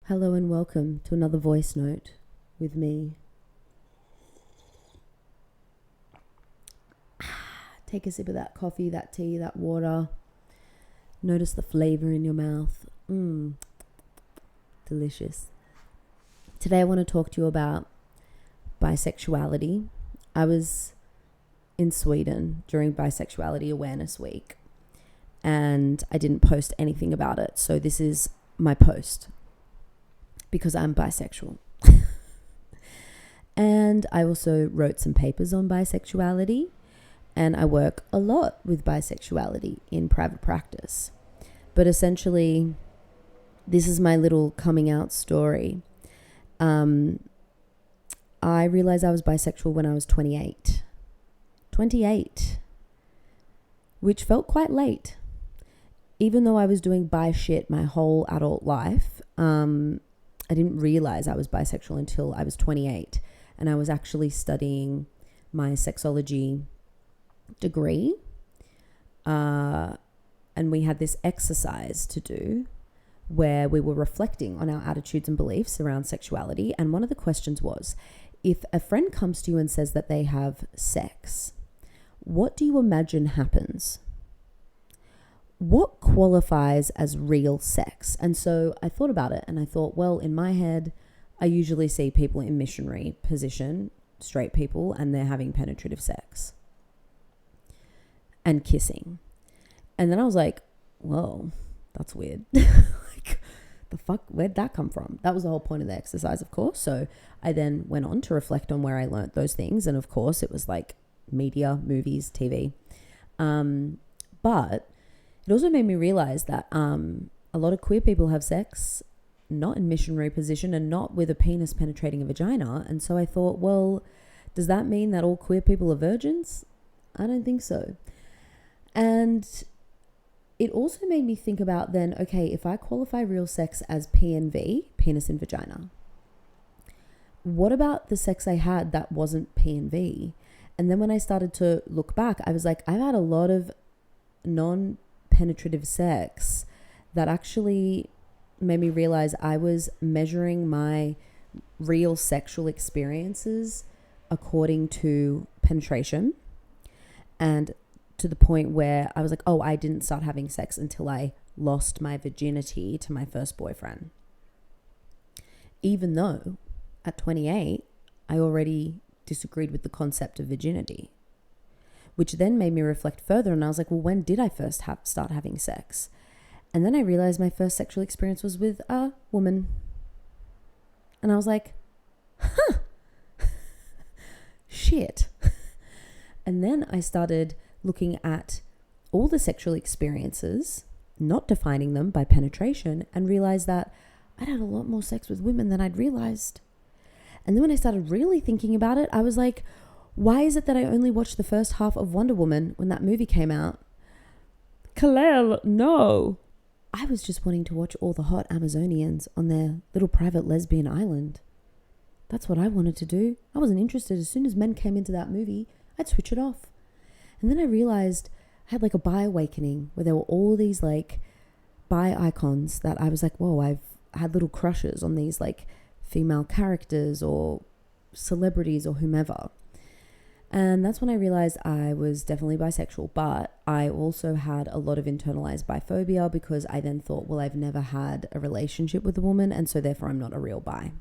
Hello and welcome to another voice note with me. Take a sip of that coffee, that tea, that water. Notice the flavor in your mouth. Delicious. Today I want to talk to you about bisexuality. I was in Sweden during Bisexuality Awareness Week and I didn't post anything about it. So this is my post because I'm bisexual. And I also wrote some papers on bisexuality, and I work a lot with bisexuality in private practice. But essentially, this is my little coming out story. I realized I was bisexual when I was 28. 28, which felt quite late. Even though I was doing bi shit my whole adult life, I didn't realize I was bisexual until I was 28. And I was actually studying my sexology degree. And we had this exercise to do where we were reflecting on our attitudes and beliefs around sexuality. And one of the questions was, if a friend comes to you and says that they have sex, what do you imagine happens? What qualifies as real sex? And so I thought about it and I thought, well, in my head, I usually see people in missionary position, straight people, and they're having penetrative sex and kissing. And then I was like, whoa, that's weird. Like, the fuck, where'd that come from? That was the whole point of the exercise, of course. So I then went on to reflect on where I learnt those things. And of course, it was like media, movies, TV. But it also made me realize that a lot of queer people have sex not in missionary position and not with a penis penetrating a vagina. And so I thought, well, does that mean that all queer people are virgins? I don't think so. And it also made me think about then, okay, if I qualify real sex as PNV, penis in vagina, what about the sex I had that wasn't PNV? And then when I started to look back, I was like, I've had a lot of non-penetrative sex that actually made me realize I was measuring my real sexual experiences according to penetration, and to the point where I was like, oh, I didn't start having sex until I lost my virginity to my first boyfriend. Even though at 28, I already disagreed with the concept of virginity, which then made me reflect further. And I was like, well, when did I first start having sex? And then I realized my first sexual experience was with a woman. And I was like, shit. And then I started looking at all the sexual experiences, not defining them by penetration, and realized that I'd had a lot more sex with women than I'd realized. And then when I started really thinking about it, I was like, why is it that I only watched the first half of Wonder Woman when that movie came out? Kalel, no. I was just wanting to watch all the hot Amazonians on their little private lesbian island. That's what I wanted to do. I wasn't interested. As soon as men came into that movie, I'd switch it off. And then I realized I had like a bi awakening where there were all these like bi icons that I was like, whoa, I've had little crushes on these like female characters or celebrities or whomever. And that's when I realized I was definitely bisexual, but I also had a lot of internalized biphobia because I then thought, well, I've never had a relationship with a woman, and so therefore I'm not a real bi.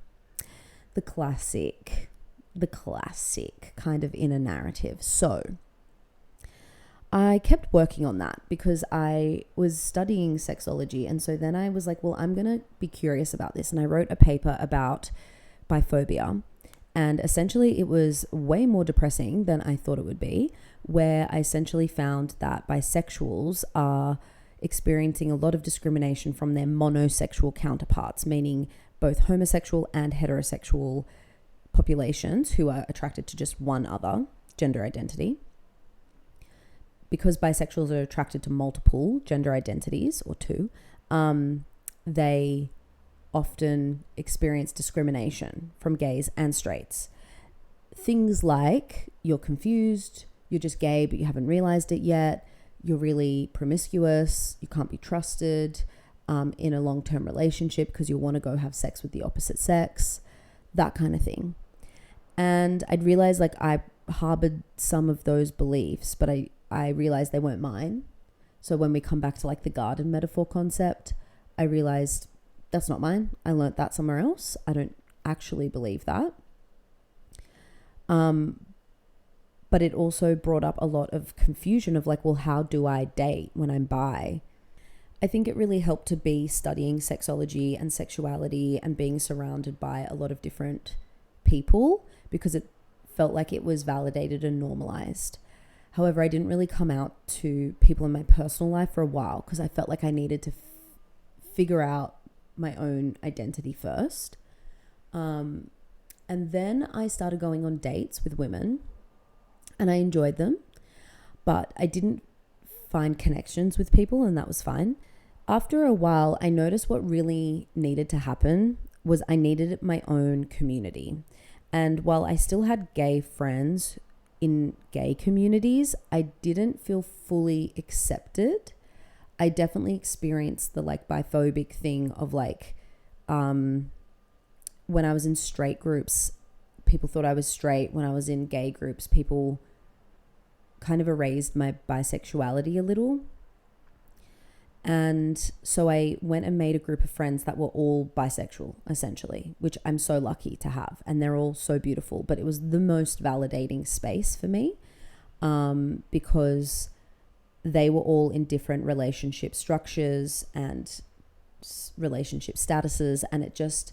The classic kind of inner narrative. So I kept working on that because I was studying sexology. And so then I was like, well, I'm going to be curious about this. And I wrote a paper about biphobia. And essentially it was way more depressing than I thought it would be, where I essentially found that bisexuals are experiencing a lot of discrimination from their monosexual counterparts, meaning both homosexual and heterosexual populations who are attracted to just one other gender identity. Because bisexuals are attracted to multiple gender identities or two, they often experience discrimination from gays and straights. Things like you're confused, you're just gay but you haven't realized it yet, you're really promiscuous, you can't be trusted, in a long-term relationship because you want to go have sex with the opposite sex, that kind of thing. And I'd realized like I harbored some of those beliefs, but I realized they weren't mine. So when we come back to like the garden metaphor concept, I realized that's not mine. I learnt that somewhere else. I don't actually believe that. But it also brought up a lot of confusion of like, well, how do I date when I'm bi? I think it really helped to be studying sexology and sexuality and being surrounded by a lot of different people because it felt like it was validated and normalized. However, I didn't really come out to people in my personal life for a while because I felt like I needed to figure out my own identity first. And then I started going on dates with women and I enjoyed them, but I didn't find connections with people, and that was fine. After a while, I noticed what really needed to happen was I needed my own community. And while I still had gay friends in gay communities, I didn't feel fully accepted. I definitely experienced the like biphobic thing of like, when I was in straight groups, people thought I was straight. When I was in gay groups, people kind of erased my bisexuality a little. And so I went and made a group of friends that were all bisexual, essentially, which I'm so lucky to have. And they're all so beautiful. But it was the most validating space for me because they were all in different relationship structures and relationship statuses. And it just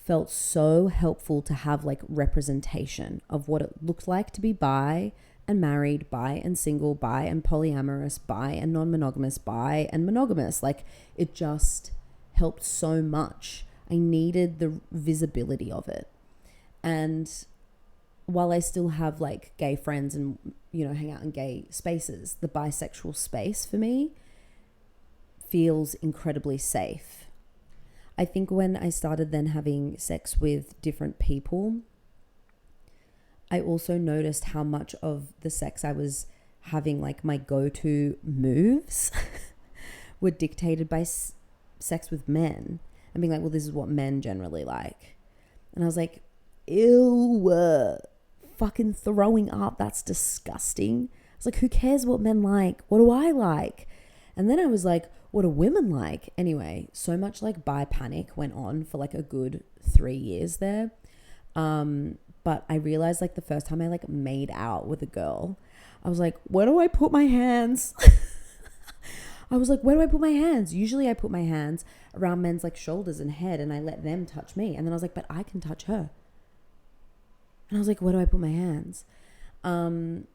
felt so helpful to have like representation of what it looked like to be bi and married, bi and single, bi and polyamorous, bi and non-monogamous, bi and monogamous. Like it just helped so much. I needed the visibility of it. And while I still have like gay friends and, you know, hang out in gay spaces, the bisexual space for me feels incredibly safe. I think when I started then having sex with different people, I also noticed how much of the sex I was having, like my go-to moves were dictated by sex with men and being like, well, this is what men generally like. And I was like, ew, fucking throwing up. That's disgusting. I was like, who cares what men like? What do I like? And then I was like, what do women like? Anyway, so much like bi panic went on for like a good 3 years there. But I realized like the first time I like made out with a girl, I was like, where do I put my hands? I was like, where do I put my hands? Usually I put my hands around men's like shoulders and head and I let them touch me. And then I was like, but I can touch her. And I was like, where do I put my hands? Then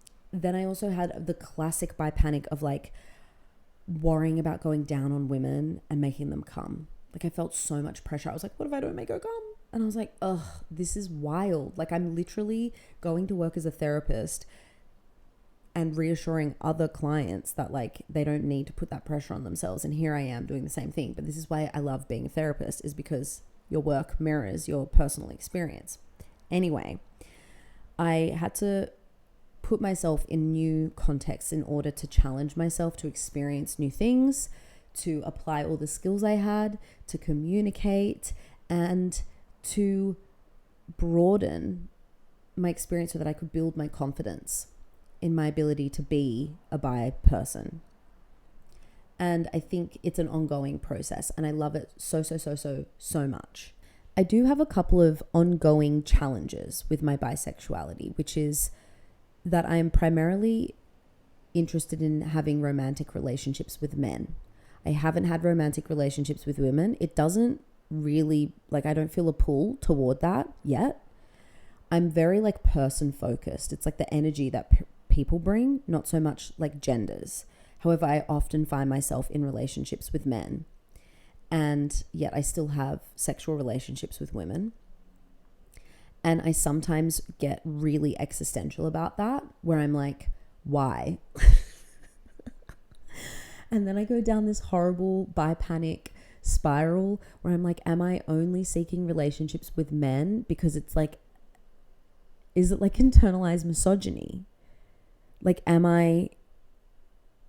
I also had the classic bi panic of like worrying about going down on women and making them come. Like I felt so much pressure. I was like, what if I don't make her come? And I was like, ugh, this is wild. Like I'm literally going to work as a therapist and reassuring other clients that like they don't need to put that pressure on themselves. And here I am doing the same thing. But this is why I love being a therapist, is because your work mirrors your personal experience. Anyway, I had to put myself in new contexts in order to challenge myself to experience new things, to apply all the skills I had, to communicate, and to broaden my experience so that I could build my confidence in my ability to be a bi person. And I think it's an ongoing process and I love it so much. I do have a couple of ongoing challenges with my bisexuality, which is that I am primarily interested in having romantic relationships with men. I haven't had romantic relationships with women. It doesn't really, like, I don't feel a pull toward that yet. I'm very like person focused. It's like the energy that people bring, not so much like genders. However, I often find myself in relationships with men, and yet I still have sexual relationships with women. And I sometimes get really existential about that, where I'm like, why? And then I go down this horrible bi panic spiral where I'm like, am I only seeking relationships with men because it's like, is it like internalized misogyny? Like,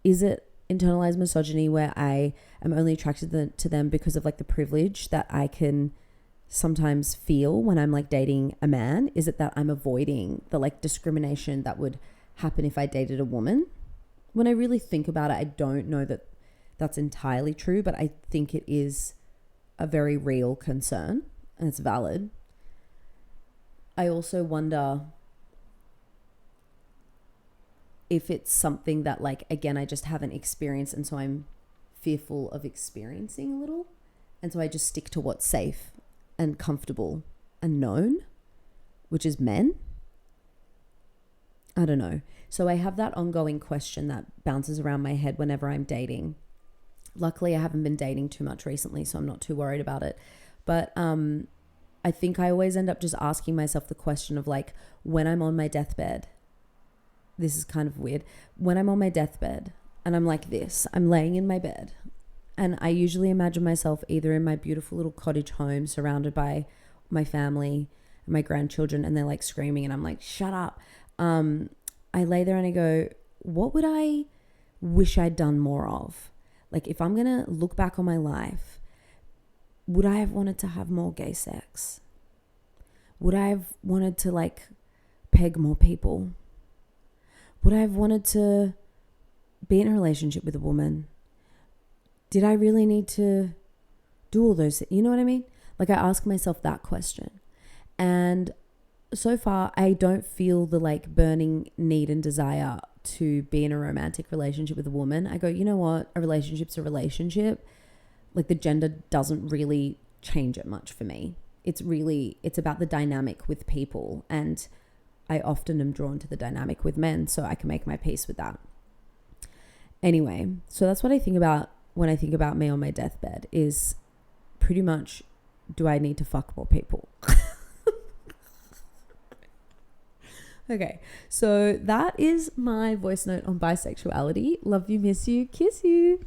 is it internalized misogyny where I am only attracted to them because of like the privilege that I can sometimes feel when I'm like dating a man? Is it that I'm avoiding the like discrimination that would happen if I dated a woman? When I really think about it, I don't know that that's entirely true, but I think it is a very real concern and it's valid. I also wonder if it's something that like, again, I just haven't experienced, and so I'm fearful of experiencing a little. And so I just stick to what's safe and comfortable and known, which is men. I don't know. So I have that ongoing question that bounces around my head whenever I'm dating. Luckily, I haven't been dating too much recently, so I'm not too worried about it. But I think I always end up just asking myself the question of like, when I'm on my deathbed, this is kind of weird. When I'm on my deathbed and I'm like this, I'm laying in my bed, and I usually imagine myself either in my beautiful little cottage home surrounded by my family and my grandchildren, and they're like screaming and I'm like, shut up. I lay there and I go, what would I wish I'd done more of? Like, if I'm going to look back on my life, would I have wanted to have more gay sex? Would I have wanted to like peg more people? Would I have wanted to be in a relationship with a woman? Did I really need to do all those? You know what I mean? Like, I ask myself that question. And so far, I don't feel the like burning need and desire to be in a romantic relationship with a woman. I go, you know what? A relationship's a relationship. Like, the gender doesn't really change it much for me. It's about the dynamic with people. And I often am drawn to the dynamic with men, so I can make my peace with that. Anyway, so that's what I think about when I think about me on my deathbed, is pretty much, do I need to fuck more people? Okay, so that is my voice note on bisexuality. Love you, miss you, kiss you.